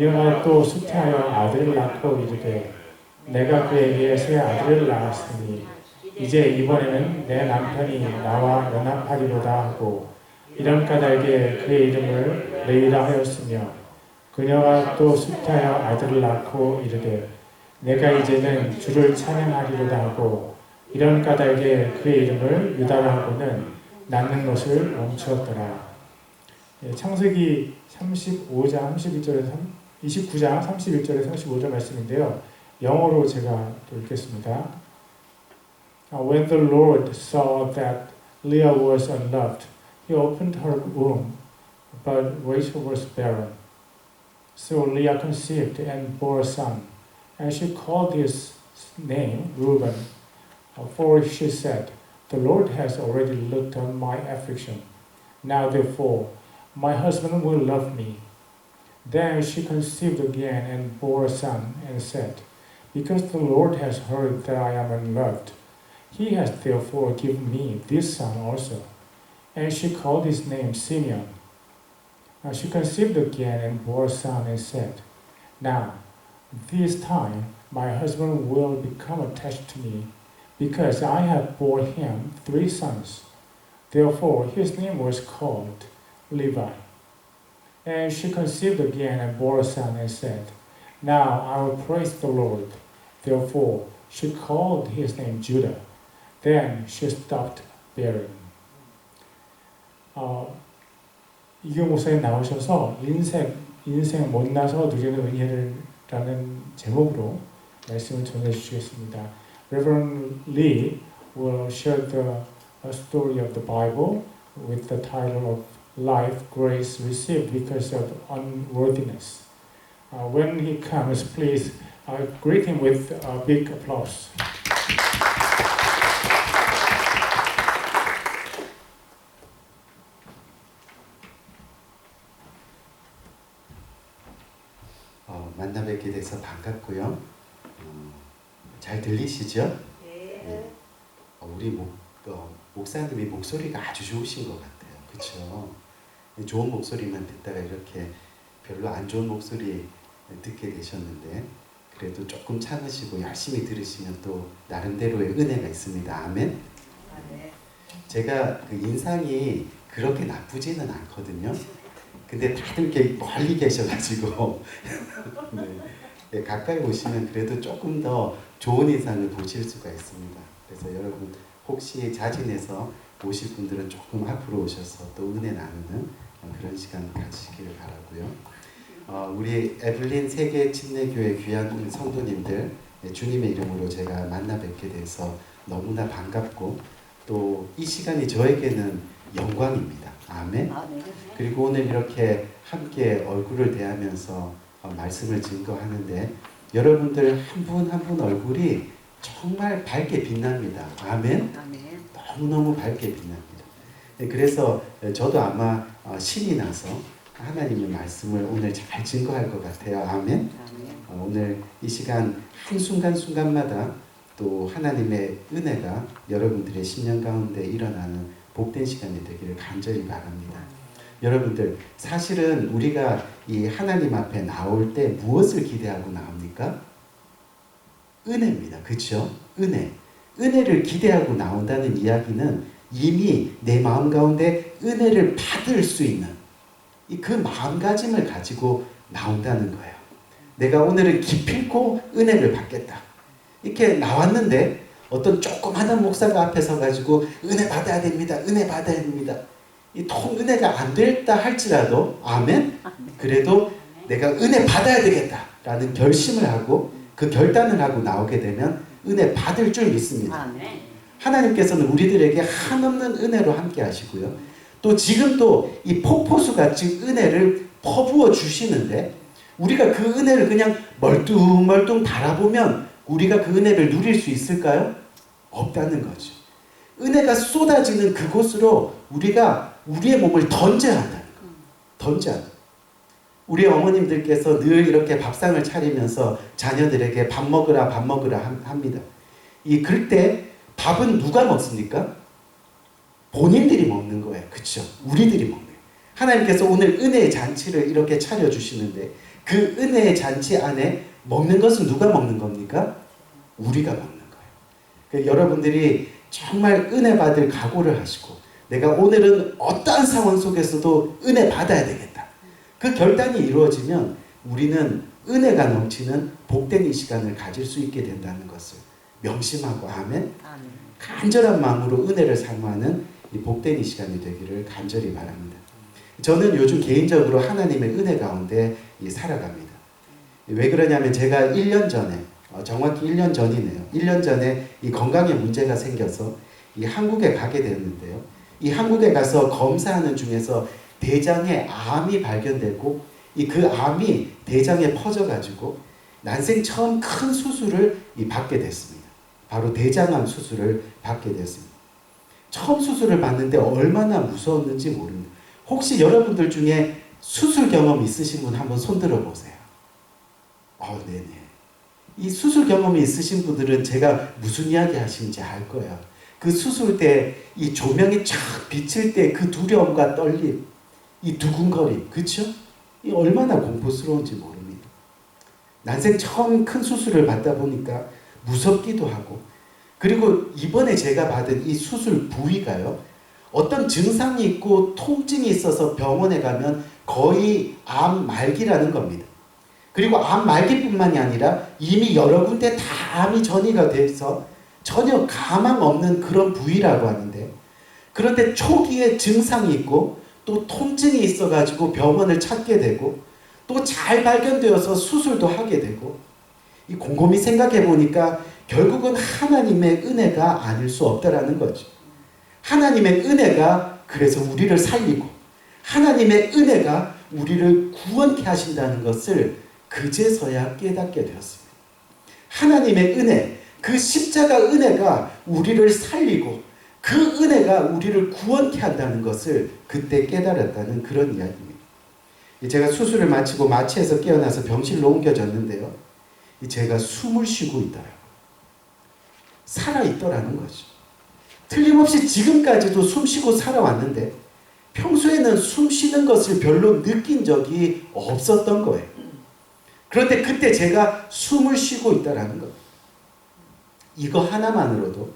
그녀가 또 쇠퇴하여 아들을 낳고 이르되 내가 그에게 새 아들을 낳았으니 이제 이번에는 내 남편이 나와 연합하리로다 하고 이런 까닭에 그의 이름을 레이라 하였으며 그녀가 또 쇠퇴하여 아들을 낳고 이르되 내가 이제는 주를 찬양하리로다 하고 이런 까닭에 그의 이름을 유다라 하고는 낳는 것을 멈추었더라. 창세기 35장 31절에서 29장 31절에서 35절 말씀인데요. 영어로 제가 또 읽겠습니다. When the Lord saw that Leah was unloved, he opened her womb, but Rachel was barren. So Leah conceived and bore a son, and she called his name Reuben, for she said, The Lord has already looked on my affliction. Now therefore, my husband will love me. Then she conceived again and bore a son, and said, Because the Lord has heard that I am unloved, he has therefore given me this son also. And she called his name Simeon. Now she conceived again and bore a son, and said, Now this time my husband will become attached to me, because I have borne him 3 sons. Therefore his name was called Levi. And she conceived again and bore a son, and said, Now I will praise the Lord. Therefore she called his name Judah. Then she stopped bearing. 이규 목사님 나오셔서 인생 못나서 누리는 은혜를라는 제목으로 말씀을 전해 주시겠습니다. Reverend Lee will share the story of the Bible with the title of Life Grace Received Because of Unworthiness. When he comes, please greet him with a big applause. 만나 뵙게 돼서 반갑고요. 잘 들리시죠? 네. 우리 목사님이 목소리가 아주 좋으신 것 같아요. 그렇죠? 좋은 목소리만 듣다가 이렇게 별로 안 좋은 목소리 듣게 되셨는데 그래도 조금 참으시고 열심히 들으시면 또 나름대로의 은혜가 있습니다. 아멘? 제가 그 인상이 그렇게 나쁘지는 않거든요. 근데 다들 이렇게 멀리 계셔가지고 네, 가까이 오시면 그래도 조금 더 좋은 인상을 보실 수가 있습니다. 그래서 여러분 혹시 자진해서 오실 분들은 조금 앞으로 오셔서 또 은혜 나누는 그런 시간 가지시기를 바라고요. 우리 에블린 세계 침례교회 귀한 성도님들 주님의 이름으로 제가 만나 뵙게 돼서 너무나 반갑고 또 이 시간이 저에게는 영광입니다. 아멘. 그리고 오늘 이렇게 함께 얼굴을 대하면서 말씀을 증거하는데 여러분들 한 분 한 분 얼굴이 정말 밝게 빛납니다. 아멘. 너무너무 밝게 빛납니다. 그래서 저도 아마 신이 나서 하나님의 말씀을 오늘 잘 증거할 것 같아요. 아멘. 오늘 이 시간 한순간순간마다 또 하나님의 은혜가 여러분들의 심령 가운데 일어나는 복된 시간이 되기를 간절히 바랍니다. 여러분들 사실은 우리가 이 하나님 앞에 나올 때 무엇을 기대하고 나옵니까? 은혜입니다. 그렇죠? 은혜를 기대하고 나온다는 이야기는 이미 내 마음 가운데 은혜를 받을 수 있는 그 마음가짐을 가지고 나온다는 거예요. 내가 오늘은 기필코 은혜를 받겠다. 이렇게 나왔는데 어떤 조그마한 목사가 앞에 서가지고 은혜 받아야 됩니다. 은혜 받아야 됩니다. 이 통 은혜가 안 됐다 할지라도 아멘? 그래도 내가 은혜 받아야 되겠다라는 결심을 하고 그 결단을 하고 나오게 되면 은혜 받을 줄 믿습니다. 하나님께서는 우리들에게 한없는 은혜로 함께 하시고요. 또 지금 또 이 폭포수같이 은혜를 퍼부어 주시는데 우리가 그 은혜를 그냥 멀뚱멀뚱 바라보면 우리가 그 은혜를 누릴 수 있을까요? 없다는 거죠. 은혜가 쏟아지는 그곳으로 우리가 우리의 몸을 던져야 한다는 거예요. 던져야 한다. 우리 어머님들께서 늘 이렇게 밥상을 차리면서 자녀들에게 밥 먹으라 합니다. 그럴 때 밥은 누가 먹습니까? 본인들이 먹는 거예요. 그렇죠? 우리들이 먹는 거예요. 하나님께서 오늘 은혜의 잔치를 이렇게 차려주시는데 그 은혜의 잔치 안에 먹는 것은 누가 먹는 겁니까? 우리가 먹는 거예요. 그러니까 여러분들이 정말 은혜 받을 각오를 하시고 내가 오늘은 어떠한 상황 속에서도 은혜 받아야 되겠다. 그 결단이 이루어지면 우리는 은혜가 넘치는 복된 이 시간을 가질 수 있게 된다는 것을 명심하고 아멘. 간절한 마음으로 은혜를 사모하는 이 복된 이 시간이 되기를 간절히 바랍니다. 저는 요즘 개인적으로 하나님의 은혜 가운데 살아갑니다. 왜 그러냐면 제가 1년 전에 정확히 1년 전이네요. 1년 전에 이 건강에 문제가 생겨서 이 한국에 가게 되었는데요. 이 한국에 가서 검사하는 중에서 대장에 암이 발견되고 그 암이 대장에 퍼져가지고 난생 처음 큰 수술을 받게 됐습니다. 바로 대장암 수술을 받게 됐습니다. 처음 수술을 받는데 얼마나 무서웠는지 모릅니다. 혹시 여러분들 중에 수술 경험 있으신 분 한번 손 들어 보세요. 네네. 이 수술 경험이 있으신 분들은 제가 무슨 이야기 하시는지 알 거예요. 그 수술 때 이 조명이 쫙 비칠 때 그 두려움과 떨림, 이 두근거림, 그렇죠? 이 얼마나 공포스러운지 모릅니다. 난생 처음 큰 수술을 받다 보니까 무섭기도 하고, 그리고 이번에 제가 받은 이 수술 부위가요, 어떤 증상이 있고 통증이 있어서 병원에 가면 거의 암 말기라는 겁니다. 그리고 암 말기뿐만이 아니라 이미 여러 군데 다 암이 전이가 돼서 전혀 가망 없는 그런 부위라고 하는데, 그런데 초기에 증상이 있고 또 통증이 있어가지고 병원을 찾게 되고 또 잘 발견되어서 수술도 하게 되고, 이 곰곰이 생각해 보니까 결국은 하나님의 은혜가 아닐 수 없다라는 거죠. 하나님의 은혜가 그래서 우리를 살리고 하나님의 은혜가 우리를 구원케 하신다는 것을 그제서야 깨닫게 되었습니다. 하나님의 은혜, 그 십자가 은혜가 우리를 살리고 그 은혜가 우리를 구원케 한다는 것을 그때 깨달았다는 그런 이야기입니다. 제가 수술을 마치고 마취해서 깨어나서 병실로 옮겨졌는데요. 제가 숨을 쉬고 있더라고요. 살아있더라는 거죠. 틀림없이 지금까지도 숨 쉬고 살아왔는데 평소에는 숨 쉬는 것을 별로 느낀 적이 없었던 거예요. 그런데 그때 제가 숨을 쉬고 있다라는 것, 이거 하나만으로도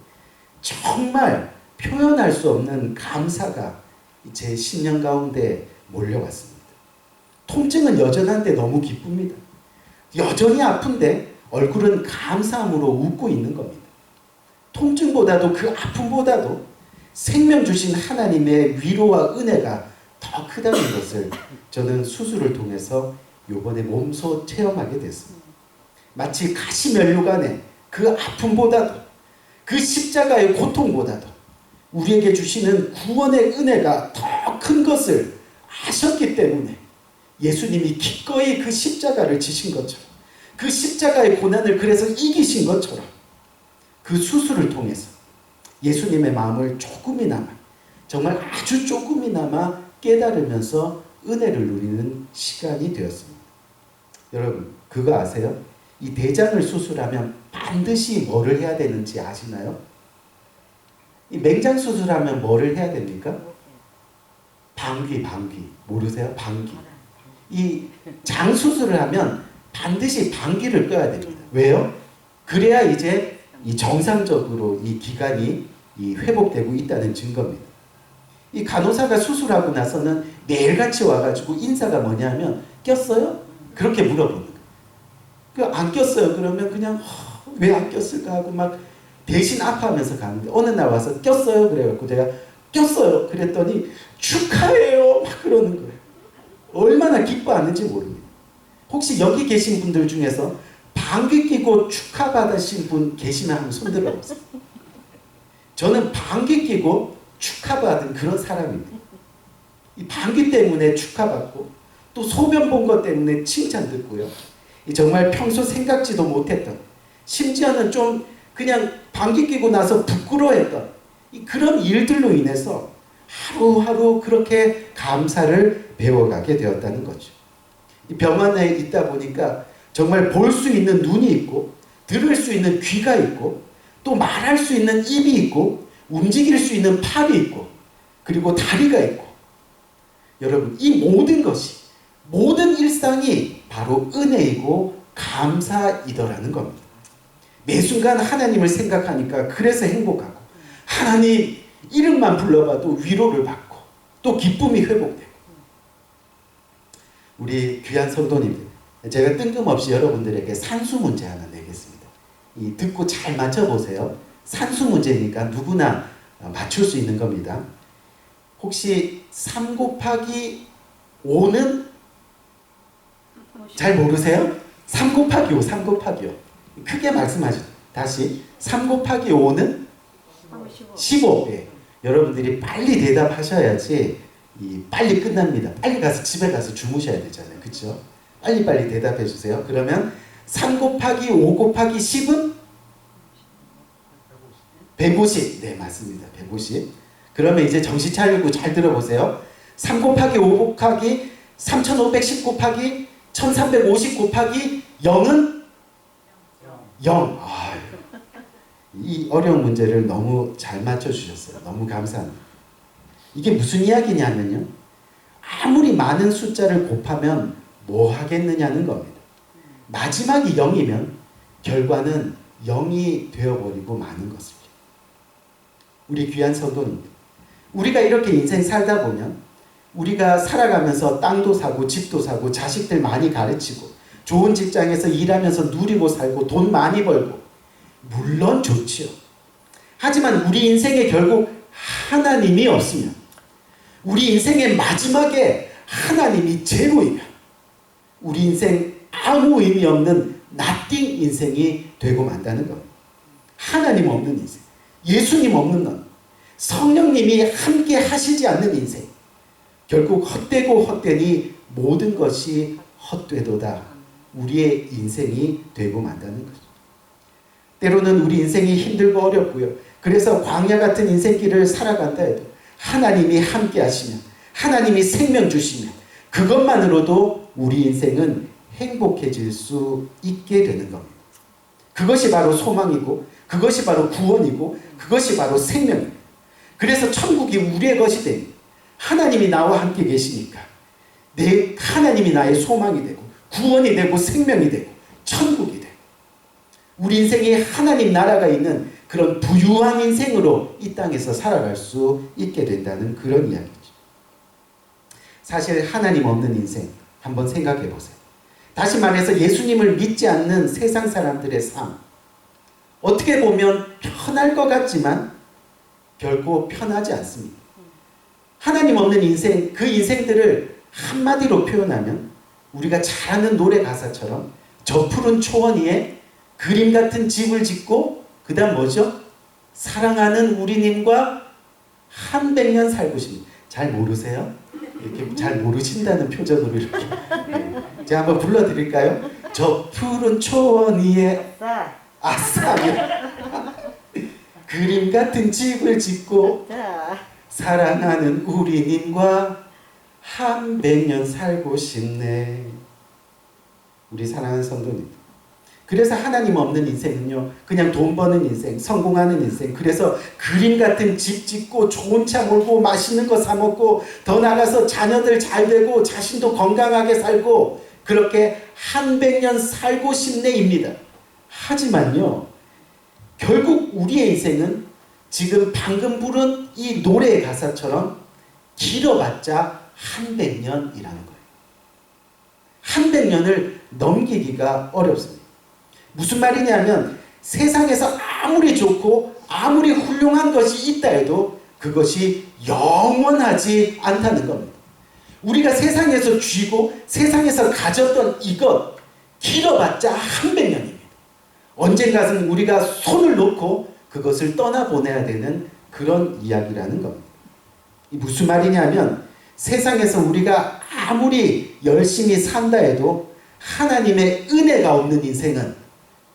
정말 표현할 수 없는 감사가 제 심령 가운데 몰려왔습니다. 통증은 여전한데 너무 기쁩니다. 여전히 아픈데 얼굴은 감사함으로 웃고 있는 겁니다. 통증보다도 그 아픔보다도 생명 주신 하나님의 위로와 은혜가 더 크다는 것을 저는 수술을 통해서 이번에 몸소 체험하게 됐습니다. 마치 가시면류관의 그 아픔보다도 그 십자가의 고통보다도 우리에게 주시는 구원의 은혜가 더 큰 것을 아셨기 때문에 예수님이 기꺼이 그 십자가를 지신 것처럼, 그 십자가의 고난을 그래서 이기신 것처럼 그 수술을 통해서 예수님의 마음을 조금이나마, 정말 아주 조금이나마 깨달으면서 은혜를 누리는 시간이 되었습니다. 여러분, 그거 아세요? 이 대장을 수술하면 반드시 뭐를 해야 되는지 아시나요? 이 맹장 수술하면 뭐를 해야 됩니까? 방귀. 모르세요? 방귀. 이 장 수술을 하면 반드시 방귀를 껴야 됩니다. 왜요? 그래야 이제 이 정상적으로 이 기관이 회복되고 있다는 증거입니다. 이 간호사가 수술하고 나서는 매일같이 와가지고 인사가 뭐냐면 꼈어요? 그렇게 물어보는 거예요. 안 꼈어요. 그러면 그냥 왜 안 꼈을까 하고 막 대신 아파하면서 가는데, 어느 날 와서 꼈어요? 그래갖고 제가 꼈어요. 그랬더니 축하해요 막 그러는 거예요. 얼마나 기뻐하는지 모릅니다. 혹시 여기 계신 분들 중에서 방귀 뀌고 축하받으신 분 계시면 한번 손 들어보세요. 저는 방귀 뀌고 축하받은 그런 사람입니다. 이 방귀 때문에 축하받고 또 소변 본 것 때문에 칭찬 듣고요. 정말 평소 생각지도 못했던, 심지어는 좀 그냥 방귀 뀌고 나서 부끄러워했던 그런 일들로 인해서 하루하루 그렇게 감사를 배워가게 되었다는 거죠. 이 병원에 있다 보니까 정말 볼 수 있는 눈이 있고 들을 수 있는 귀가 있고 또 말할 수 있는 입이 있고 움직일 수 있는 팔이 있고 그리고 다리가 있고, 여러분 이 모든 것이 모든 일상이 바로 은혜이고 감사이더라는 겁니다. 매 순간 하나님을 생각하니까 그래서 행복하고, 하나님 이름만 불러봐도 위로를 받고 또 기쁨이 회복되고. 우리 귀한 성도님들, 제가 뜬금없이 여러분들에게 산수 문제 하나 내겠습니다. 듣고 잘 맞춰보세요. 산수 문제니까 누구나 맞출 수 있는 겁니다. 혹시 3 곱하기 5는 잘 모르세요? 3 곱하기 5, 3 곱하기 5. 크게 말씀하시죠. 다시 3 곱하기 5는 15. 예. 여러분들이 빨리 대답하셔야지 빨리 끝납니다. 빨리 가서 집에 가서 주무셔야 되잖아요. 그렇죠? 빨리빨리 대답해 주세요. 그러면 3 곱하기 5 곱하기 10은 150. 네, 맞습니다. 150. 그러면 이제 정신 차리고 잘 들어보세요. 3 곱하기 5 곱하기 3510 곱하기 1350 곱하기 0은 0. 이 어려운 문제를 너무 잘 맞춰주셨어요. 너무 감사합니다. 이게 무슨 이야기냐면요, 아무리 많은 숫자를 곱하면 뭐 하겠느냐는 겁니다. 마지막이 0이면 결과는 0이 되어버리고 마는 것입니다. 우리 귀한 성도님들, 우리가 이렇게 인생 살다 보면 우리가 살아가면서 땅도 사고 집도 사고 자식들 많이 가르치고 좋은 직장에서 일하면서 누리고 살고 돈 많이 벌고, 물론 좋지요. 하지만 우리 인생에 결국 하나님이 없으면, 우리 인생의 마지막에 하나님이 제로이면 우리 인생 아무 의미 없는 nothing 인생이 되고 만다는 겁니다. 하나님 없는 인생, 예수님 없는 것, 성령님이 함께 하시지 않는 인생, 결국 헛되고 헛되니 모든 것이 헛되도다. 우리의 인생이 되고 만다는 거죠. 때로는 우리 인생이 힘들고 어렵고요. 그래서 광야 같은 인생길을 살아간다 해도 하나님이 함께 하시면, 하나님이 생명 주시면 그것만으로도 우리 인생은 행복해질 수 있게 되는 겁니다. 그것이 바로 소망이고, 그것이 바로 구원이고, 그것이 바로 생명입니다. 그래서 천국이 우리의 것이 됩니다. 하나님이 나와 함께 계시니까 하나님이 나의 소망이 되고 구원이 되고 생명이 되고 천국이 되고, 우리 인생에 하나님 나라가 있는 그런 부유한 인생으로 이 땅에서 살아갈 수 있게 된다는 그런 이야기죠. 사실 하나님 없는 인생 한번 생각해 보세요. 다시 말해서 예수님을 믿지 않는 세상 사람들의 삶, 어떻게 보면 편할 것 같지만 결코 편하지 않습니다. 하나님 없는 인생, 그 인생들을 한마디로 표현하면 우리가 잘 아는 노래 가사처럼 저 푸른 초원 위에 그림 같은 집을 짓고, 그 다음 뭐죠? 사랑하는 우리님과 한 100년 살고 싶습니다. 잘 모르세요? 이렇게 잘 모르신다는 표정으로 이렇게. 네. 제가 한번 불러드릴까요? 저 푸른 초원 위에 아싸 그림 같은 집을 짓고 사랑하는 우리님과 한 100년 살고 싶네. 우리 사랑하는 성도님, 그래서 하나님 없는 인생은요, 그냥 돈 버는 인생, 성공하는 인생, 그래서 그림 같은 집 짓고 좋은 차 몰고 맛있는 거 사 먹고 더 나가서 자녀들 잘 되고 자신도 건강하게 살고 그렇게 한 100년 살고 싶네입니다. 하지만요, 결국 우리의 인생은 지금 방금 부른 이 노래의 가사처럼 길어봤자 한 100년이라는 거예요. 한 100년을 넘기기가 어렵습니다. 무슨 말이냐면 세상에서 아무리 좋고 아무리 훌륭한 것이 있다 해도 그것이 영원하지 않다는 겁니다. 우리가 세상에서 쥐고 세상에서 가졌던 이것 길어봤자 한 100년입니다. 언젠가는 우리가 손을 놓고 그것을 떠나보내야 되는 그런 이야기라는 겁니다. 무슨 말이냐면 세상에서 우리가 아무리 열심히 산다 해도 하나님의 은혜가 없는 인생은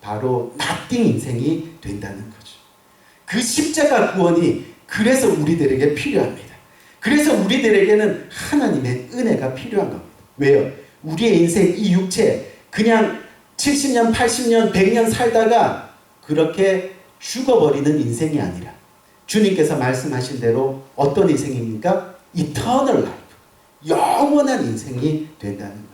바로 nothing 인생이 된다는 거죠. 그 십자가 구원이 그래서 우리들에게 필요합니다. 그래서 우리들에게는 하나님의 은혜가 필요한 겁니다. 왜요? 우리의 인생 이 육체 그냥 70년, 80년, 100년 살다가 그렇게 죽어버리는 인생이 아니라 주님께서 말씀하신 대로 어떤 인생입니까? Eternal life. 영원한 인생이 된다는 거예요.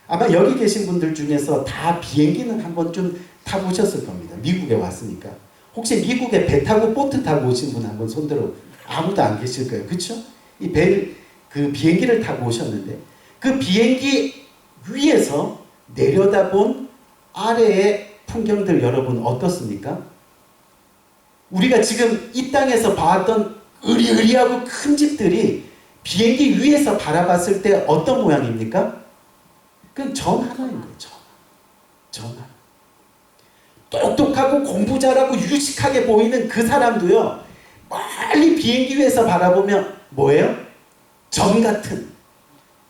아마 여기 계신 분들 중에서 다 비행기는 한번 좀 타보셨을 겁니다. 미국에 왔으니까. 혹시 미국에 배 타고 보트 타고 오신 분 한번 손들어. 아무도 안 계실 거예요. 그렇죠? 그 비행기를 타고 오셨는데 그 비행기 위에서 내려다본 아래의 풍경들 여러분 어떻습니까? 우리가 지금 이 땅에서 봤던 으리으리하고 큰 집들이 비행기 위에서 바라봤을 때 어떤 모양입니까? 그건 전 하나인 거예요. 전 하나. 똑똑하고 공부 잘하고 유식하게 보이는 그 사람도요. 멀리 비행기 위에서 바라보면 뭐예요? 점 같은,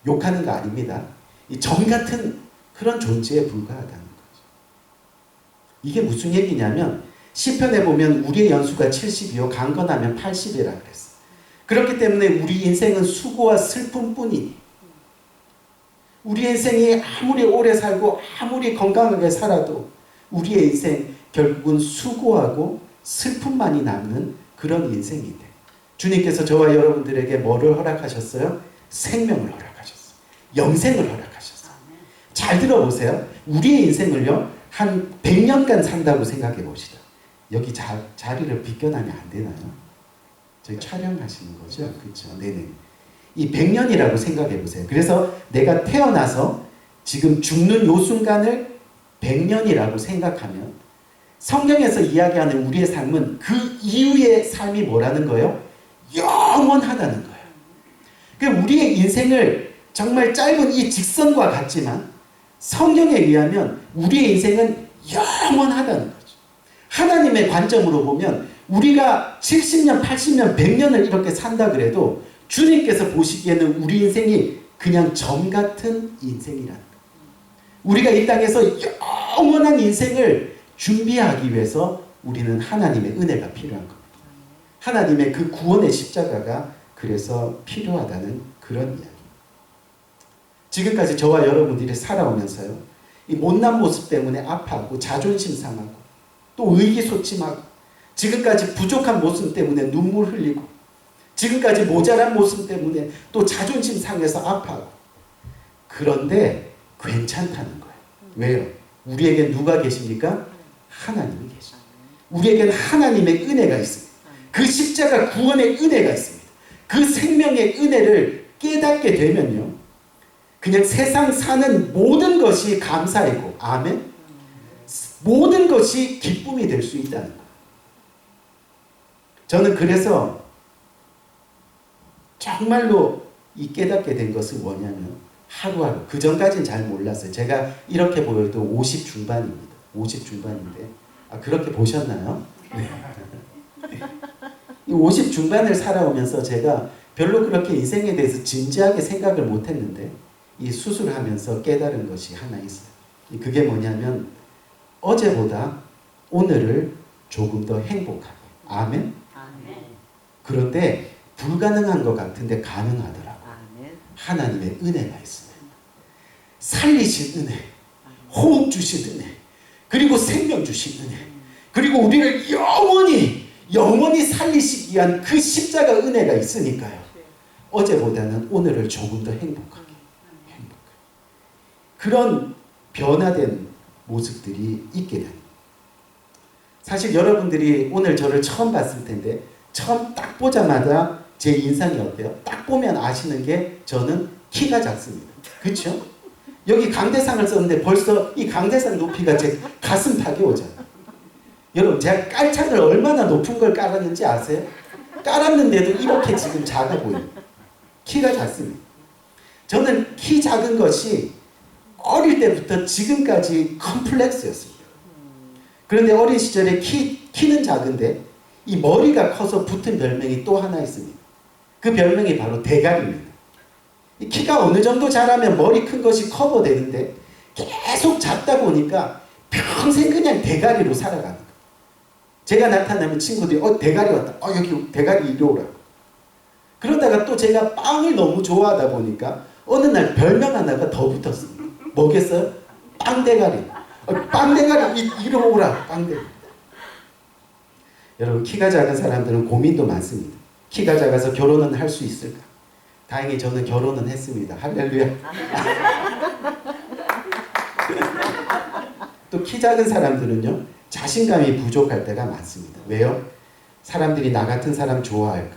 욕하는 거 아닙니다. 이 점 같은 그런 존재에 불과하다는 거죠. 이게 무슨 얘기냐면 시편에 보면 우리의 연수가 70이요 강건하면 80이라 그랬어. 그렇기 때문에 우리 인생은 수고와 슬픔뿐이니 우리 인생이 아무리 오래 살고 아무리 건강하게 살아도 우리의 인생 결국은 수고하고 슬픔만이 남는 그런 인생인데 주님께서 저와 여러분들에게 뭐를 허락하셨어요? 생명을 허락하셨어요. 영생을 허락하셨어요. 잘 들어보세요. 우리의 인생을요 한 100년간 산다고 생각해 봅시다. 여기 자리를 비껴나면 안 되나요? 저희 촬영하시는 거죠? 그렇죠. 네네. 이 100년이라고 생각해 보세요. 그래서 내가 태어나서 지금 죽는 요 순간을 100년이라고 생각하면 성경에서 이야기하는 우리의 삶은 그 이후의 삶이 뭐라는 거예요? 영원하다는 거예요. 그러니까 우리의 인생을 정말 짧은 이 직선과 같지만 성경에 의하면 우리의 인생은 영원하다는 거죠. 하나님의 관점으로 보면 우리가 70년, 80년, 100년을 이렇게 산다 그래도 주님께서 보시기에는 우리 인생이 그냥 점 같은 인생이라는 거예요. 우리가 이 땅에서 영원한 인생을 준비하기 위해서 우리는 하나님의 은혜가 필요한 겁니다. 하나님의 그 구원의 십자가가 그래서 필요하다는 그런 이야기. 지금까지 저와 여러분들이 살아오면서요. 이 못난 모습 때문에 아파하고 자존심 상하고 또 의기소침하고 지금까지 부족한 모습 때문에 눈물 흘리고 지금까지 모자란 모습 때문에 또 자존심 상해서 아파하고 그런데 괜찮다는 거예요. 왜요? 우리에게 누가 계십니까? 하나님이 계십니다. 우리에게는 하나님의 은혜가 있습니다. 그 십자가 구원의 은혜가 있습니다. 그 생명의 은혜를 깨닫게 되면요. 그냥 세상 사는 모든 것이 감사이고 아멘? 모든 것이 기쁨이 될 수 있다는 거예요. 저는 그래서 정말로 이 깨닫게 된 것은 뭐냐면 하루하루 그 전까지는 잘 몰랐어요. 제가 이렇게 보여도 50 중반입니다. 50 중반인데 그렇게 보셨나요? 네. 이 50 중반을 살아오면서 제가 별로 그렇게 인생에 대해서 진지하게 생각을 못했는데 이 수술하면서 깨달은 것이 하나 있어요. 그게 뭐냐면 어제보다 오늘을 조금 더 행복하게. 아멘? 아멘. 그런데 불가능한 것 같은데 가능하더라고요. 아멘. 하나님의 은혜가 있습니다. 살리신 은혜, 호흡 주신 은혜, 그리고 생명 주신 은혜, 그리고 우리를 영원히 살리시기 위한 그 십자가 은혜가 있으니까요. 어제보다는 오늘을 조금 더 행복하게. 그런 변화된 모습들이 있게 됩니다. 사실 여러분들이 오늘 저를 처음 봤을 텐데 처음 딱 보자마자 제 인상이 어때요? 딱 보면 아시는 게 저는 키가 작습니다. 그렇죠? 여기 강대상을 썼는데 벌써 이 강대상 높이가 제 가슴 팍이 오잖아요. 여러분 제가 깔창을 얼마나 높은 걸 깔았는지 아세요? 깔았는데도 이렇게 지금 작아 보여요. 키가 작습니다. 저는 키 작은 것이 어릴 때부터 지금까지 컴플렉스였습니다. 그런데 어린 시절에 키는 작은데 이 머리가 커서 붙은 별명이 또 하나 있습니다. 그 별명이 바로 대가리입니다. 이 키가 어느 정도 자라면 머리 큰 것이 커버되는데 계속 작다 보니까 평생 그냥 대가리로 살아가는 거예요. 제가 나타나면 친구들이 대가리 왔다. 여기 대가리 이리 오라고. 그러다가 또 제가 빵을 너무 좋아하다 보니까 어느 날 별명 하나가 더 붙었습니다. 뭐겠어요? 빵대가리. 빵대가리 이리 오라. 빵대가리. 여러분 키가 작은 사람들은 고민도 많습니다. 키가 작아서 결혼은 할 수 있을까? 다행히 저는 결혼은 했습니다. 할렐루야. 또 키 작은 사람들은요, 자신감이 부족할 때가 많습니다. 왜요? 사람들이 나 같은 사람 좋아할까?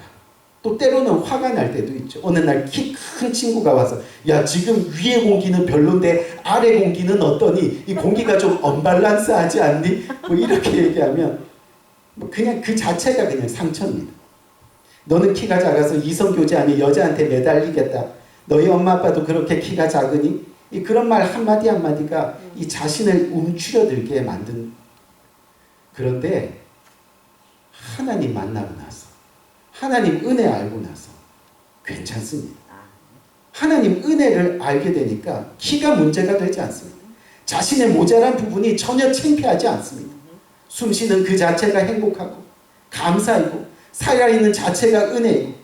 또 때로는 화가 날 때도 있죠. 어느 날 키 큰 친구가 와서 야, 지금 위에 공기는 별론데 아래 공기는 어떠니? 이 공기가 좀 언밸런스하지 않니? 뭐 이렇게 얘기하면 뭐 그냥 그 자체가 그냥 상처입니다. 너는 키가 작아서 이성교제 아닌 여자한테 매달리겠다. 너희 엄마 아빠도 그렇게 키가 작으니? 그런 말 한마디 한마디가 이 자신을 움츠려들게 만든. 그런데 하나님 만나고 나서, 하나님 은혜 알고 나서 괜찮습니다. 하나님 은혜를 알게 되니까 키가 문제가 되지 않습니다. 자신의 모자란 부분이 전혀 창피하지 않습니다. 숨쉬는 그 자체가 행복하고 감사이고, 살아있는 자체가 은혜이고,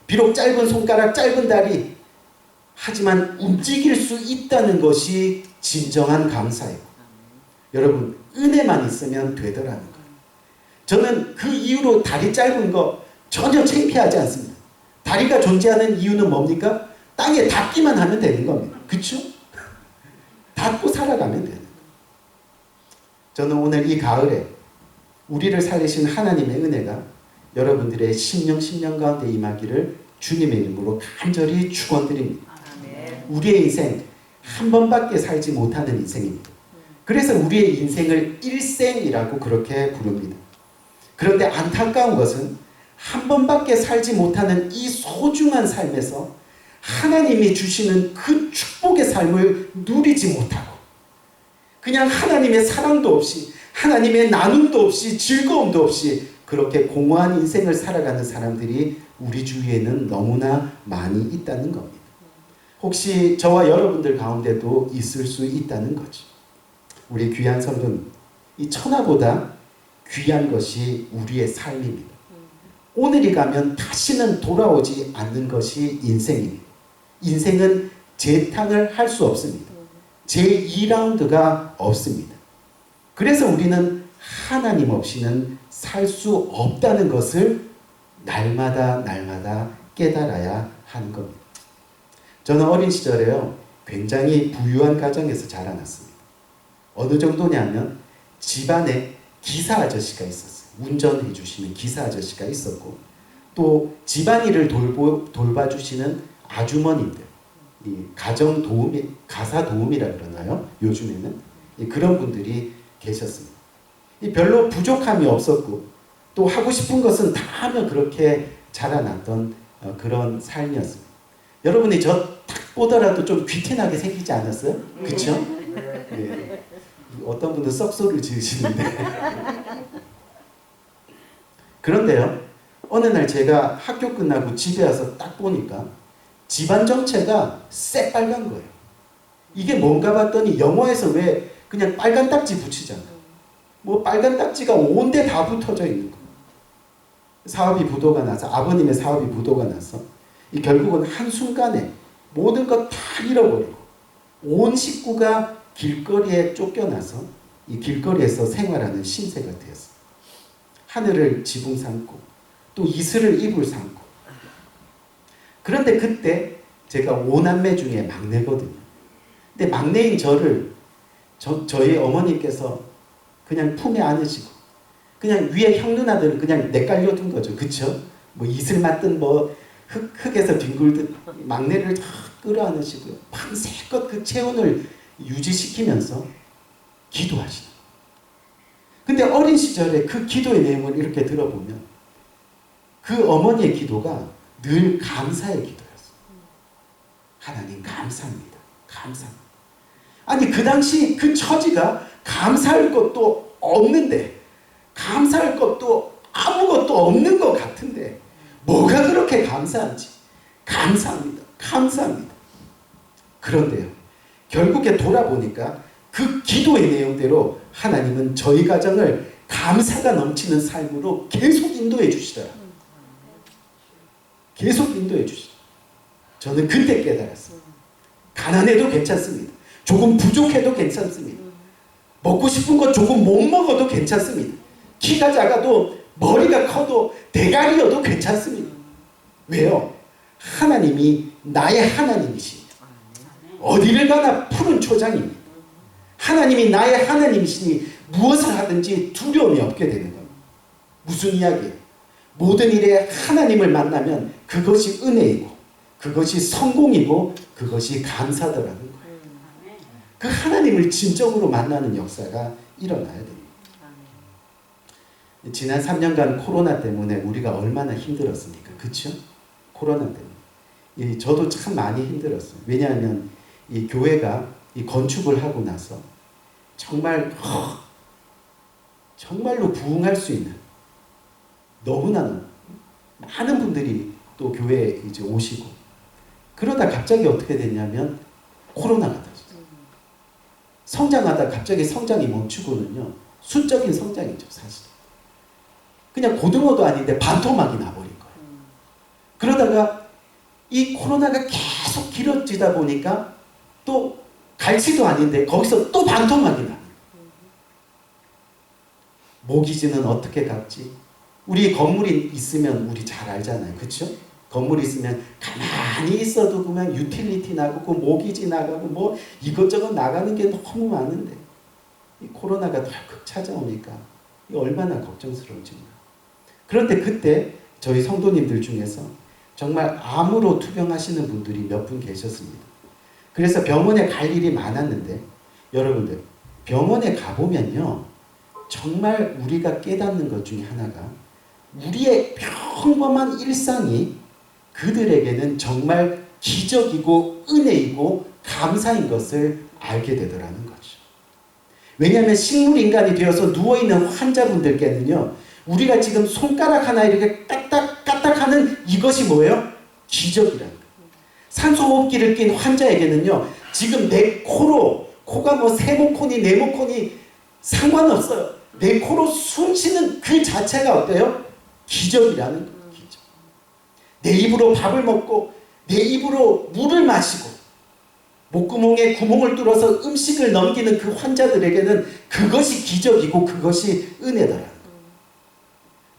비록 짧은 손가락 짧은 다리 하지만 움직일 수 있다는 것이 진정한 감사이고, 여러분 은혜만 있으면 되더라는 거예요. 저는 그 이유로 다리 짧은 거 전혀 창피하지 않습니다. 다리가 존재하는 이유는 뭡니까? 땅에 닿기만 하면 되는 겁니다. 그렇죠? 닿고 살아가면 되는 거예요. 저는 오늘 이 가을에 우리를 살리신 하나님의 은혜가 여러분들의 심령 가운데 임하기를 주님의 이름으로 간절히 축원드립니다. 우리의 인생 한 번밖에 살지 못하는 인생입니다. 그래서 우리의 인생을 일생이라고 그렇게 부릅니다. 그런데 안타까운 것은 한 번밖에 살지 못하는 이 소중한 삶에서 하나님이 주시는 그 축복의 삶을 누리지 못하고, 그냥 하나님의 사랑도 없이, 하나님의 나눔도 없이, 즐거움도 없이 그렇게 공허한 인생을 살아가는 사람들이 우리 주위에는 너무나 많이 있다는 겁니다. 혹시 저와 여러분들 가운데도 있을 수 있다는 거죠. 우리 귀한 성도님, 이 천하보다 귀한 것이 우리의 삶입니다. 오늘이 가면 다시는 돌아오지 않는 것이 인생입니다. 인생은 재탕을 할 수 없습니다. 제2라운드가 없습니다. 그래서 우리는 하나님 없이는 살 수 없다는 것을 날마다 깨달아야 하는 겁니다. 저는 어린 시절에요, 굉장히 부유한 가정에서 자라났습니다. 어느 정도냐면 집안에 기사 아저씨가 있었어요. 운전해 주시는 기사 아저씨가 있었고, 또 집안일을 돌봐주시는 아주머님들, 이 가정 도우미, 가사 도우미라 그러나요? 요즘에는 그런 분들이 계셨습니다. 별로 부족함이 없었고, 또 하고 싶은 것은 다 하며 그렇게 자라났던 그런 삶이었습니다. 여러분이 저 딱 보더라도 좀 귀티나게 생기지 않았어요? 그렇죠? 네. 어떤 분들 썩소리를 지으시는데 그런데요, 어느 날 제가 학교 끝나고 집에 와서 딱 보니까 집안 전체가 새빨간 거예요. 이게 뭔가 봤더니 영화에서 왜 그냥 빨간 딱지 붙이잖아요. 뭐 빨간 딱지가 온데 다 붙어져 있는 거예요. 사업이 부도가 나서, 아버님의 사업이 부도가 나서 결국은 한순간에 모든 것 다 잃어버리고 온 식구가 길거리에 쫓겨나서 이 길거리에서 생활하는 신세가 되었어요. 하늘을 지붕 삼고 또 이슬을 이불 삼고. 그런데 그때 제가 5남매 중에 막내거든요. 근데 막내인 저를 저희 어머니께서 그냥 품에 안으시고 그냥 위에 형 누나들을 그냥 내깔려 둔 거죠. 그쵸? 뭐 이슬 맞든 뭐 흙에서 뒹굴듯 막내를 다 끌어안으시고요. 밤새껏 그 체온을 유지시키면서 기도하시는 거예요. 근데 어린 시절에 그 기도의 내용을 이렇게 들어보면 그 어머니의 기도가 늘 감사의 기도였어요. 하나님 감사합니다. 감사합니다. 아니 그 당시 그 처지가 감사할 것도 없는데, 감사할 것도 아무것도 없는 것 같은데 뭐가 그렇게 감사한지, 감사합니다. 감사합니다. 그런데요, 결국에 돌아보니까 그 기도의 내용대로 하나님은 저희 가정을 감사가 넘치는 삶으로 계속 인도해 주시더라고요. 계속 인도해 주시더라고요. 저는 그때 깨달았습니다. 가난해도 괜찮습니다. 조금 부족해도 괜찮습니다. 먹고 싶은 거 조금 못 먹어도 괜찮습니다. 키가 작아도 머리가 커도 대가리여도 괜찮습니다. 왜요? 하나님이 나의 하나님이십니다. 어디를 가나 푸른 초장입니다. 하나님이 나의 하나님이시니 무엇을 하든지 두려움이 없게 되는 겁니다. 무슨 이야기예요? 모든 일에 하나님을 만나면 그것이 은혜이고 그것이 성공이고 그것이 감사더라는 거예요. 그 하나님을 진정으로 만나는 역사가 일어나야 됩니다. 지난 3년간 코로나 때문에 우리가 얼마나 힘들었습니까? 그렇죠? 코로나 때문에. 저도 참 많이 힘들었어요. 왜냐하면 이 교회가 이 건축을 하고 나서 정말로 부흥할 수 있는 너무나 많은 분들이 또 교회에 이제 오시고 그러다 갑자기 어떻게 됐냐면 코로나가 터졌어요. 성장하다 갑자기 성장이 멈추고는요. 수적인 성장이죠, 사실. 그냥 고등어도 아닌데 반토막이 나버린 거예요. 그러다가 이 코로나가 계속 길어지다 보니까 또 갈치도 아닌데 거기서 또 반토막이 나요. 모기지는 어떻게 갔지? 우리 건물이 있으면 우리 잘 알잖아요. 그렇죠? 건물이 있으면 가만히 있어도 그냥 유틸리티 나가고 모기지 나가고 뭐 이것저것 나가는 게 너무 많은데 이 코로나가 덜컥 찾아오니까 얼마나 걱정스러운지. 그런데 그때 저희 성도님들 중에서 정말 암으로 투병하시는 분들이 몇 분 계셨습니다. 그래서 병원에 갈 일이 많았는데 여러분들 병원에 가보면요. 정말 우리가 깨닫는 것 중에 하나가 우리의 평범한 일상이 그들에게는 정말 기적이고 은혜이고 감사인 것을 알게 되더라는 거죠. 왜냐하면 식물인간이 되어서 누워있는 환자분들께는요. 우리가 지금 손가락 하나 이렇게 까딱까딱하는 이것이 뭐예요? 기적이라는 거예요. 산소호흡기를 낀 환자에게는요. 지금 내 코로 코가 뭐 세모콘이 네모콘이 상관없어요. 내 코로 숨 쉬는 그 자체가 어때요? 기적이라는 거예요. 기적. 내 입으로 밥을 먹고 내 입으로 물을 마시고 목구멍에 구멍을 뚫어서 음식을 넘기는 그 환자들에게는 그것이 기적이고 그것이 은혜더라는 거예요.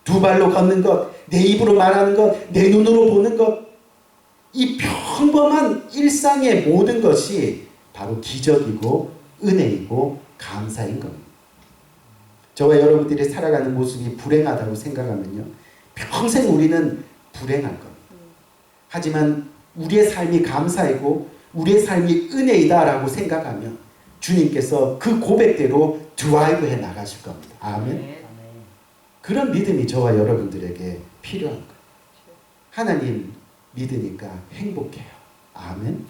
두 발로 걷는 것, 내 입으로 말하는 것, 내 눈으로 보는 것, 이 평범한 일상의 모든 것이 바로 기적이고 은혜이고 감사인 겁니다. 저와 여러분들이 살아가는 모습이 불행하다고 생각하면요. 평생 우리는 불행할 겁니다. 하지만 우리의 삶이 감사이고 우리의 삶이 은혜이다라고 생각하면 주님께서 그 고백대로 드라이브해 나가실 겁니다. 아멘. 그런 믿음이 저와 여러분들에게 필요한 거예요. 하나님 믿으니까 행복해요. 아멘.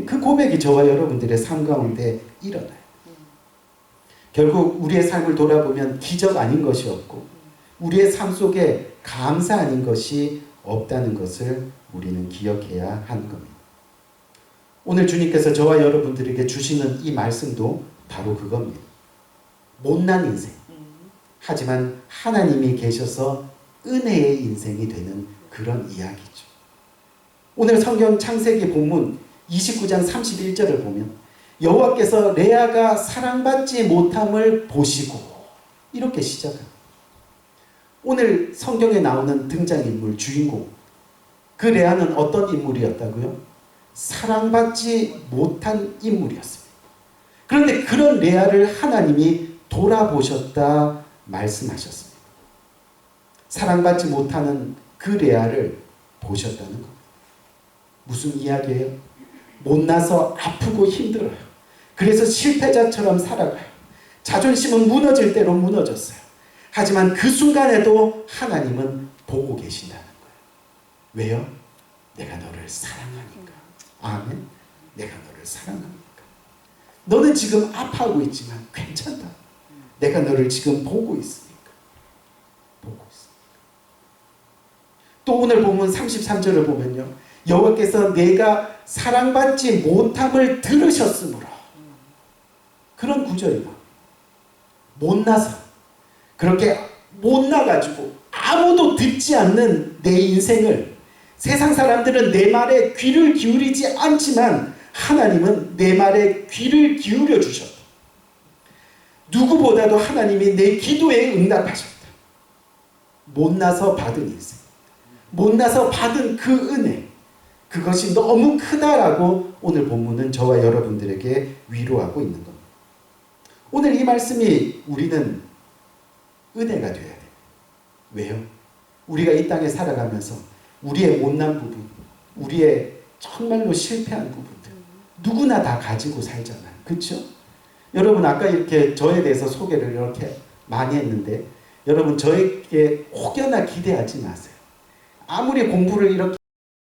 그 고백이 저와 여러분들의 삶 가운데 일어나요. 결국 우리의 삶을 돌아보면 기적 아닌 것이 없고 우리의 삶 속에 감사 아닌 것이 없다는 것을 우리는 기억해야 하는 겁니다. 오늘 주님께서 저와 여러분들에게 주시는 이 말씀도 바로 그겁니다. 못난 인생. 하지만 하나님이 계셔서 은혜의 인생이 되는 그런 이야기죠. 오늘 성경 창세기 본문 29장 31절을 보면 여호와께서 레아가 사랑받지 못함을 보시고 이렇게 시작합니다. 오늘 성경에 나오는 등장인물 주인공 그 레아는 어떤 인물이었다고요? 사랑받지 못한 인물이었습니다. 그런데 그런 레아를 하나님이 돌아보셨다 말씀하셨습니다. 사랑받지 못하는 그 레아를 보셨다는 겁니다. 무슨 이야기예요? 못나서 아프고 힘들어요. 그래서 실패자처럼 살아가요. 자존심은 무너질 대로 무너졌어요. 하지만 그 순간에도 하나님은 보고 계신다는 거예요. 왜요? 내가 너를 사랑하니까. 아멘. 내가 너를 사랑하니까. 너는 지금 아파하고 있지만 괜찮다. 내가 너를 지금 보고 있으니까. 보고 있으니까. 또 오늘 본문 33절을 보면요. 여호와께서 내가 사랑받지 못함을 들으셨으므로 그런 구절이다. 못나서 그렇게 못나가지고 아무도 듣지 않는 내 인생을 세상 사람들은 내 말에 귀를 기울이지 않지만 하나님은 내 말에 귀를 기울여 주셨다. 누구보다도 하나님이 내 기도에 응답하셨다. 못나서 받은 인생, 못나서 받은 그 은혜, 그것이 너무 크다라고 오늘 본문은 저와 여러분들에게 위로하고 있는 겁니다. 오늘 이 말씀이 우리는 은혜가 되어야 돼요. 왜요? 우리가 이 땅에 살아가면서 우리의 못난 부분, 우리의 정말로 실패한 부분들 누구나 다 가지고 살잖아요. 그렇죠? 여러분 아까 이렇게 저에 대해서 소개를 이렇게 많이 했는데 여러분 저에게 혹여나 기대하지 마세요. 아무리 공부를 이렇게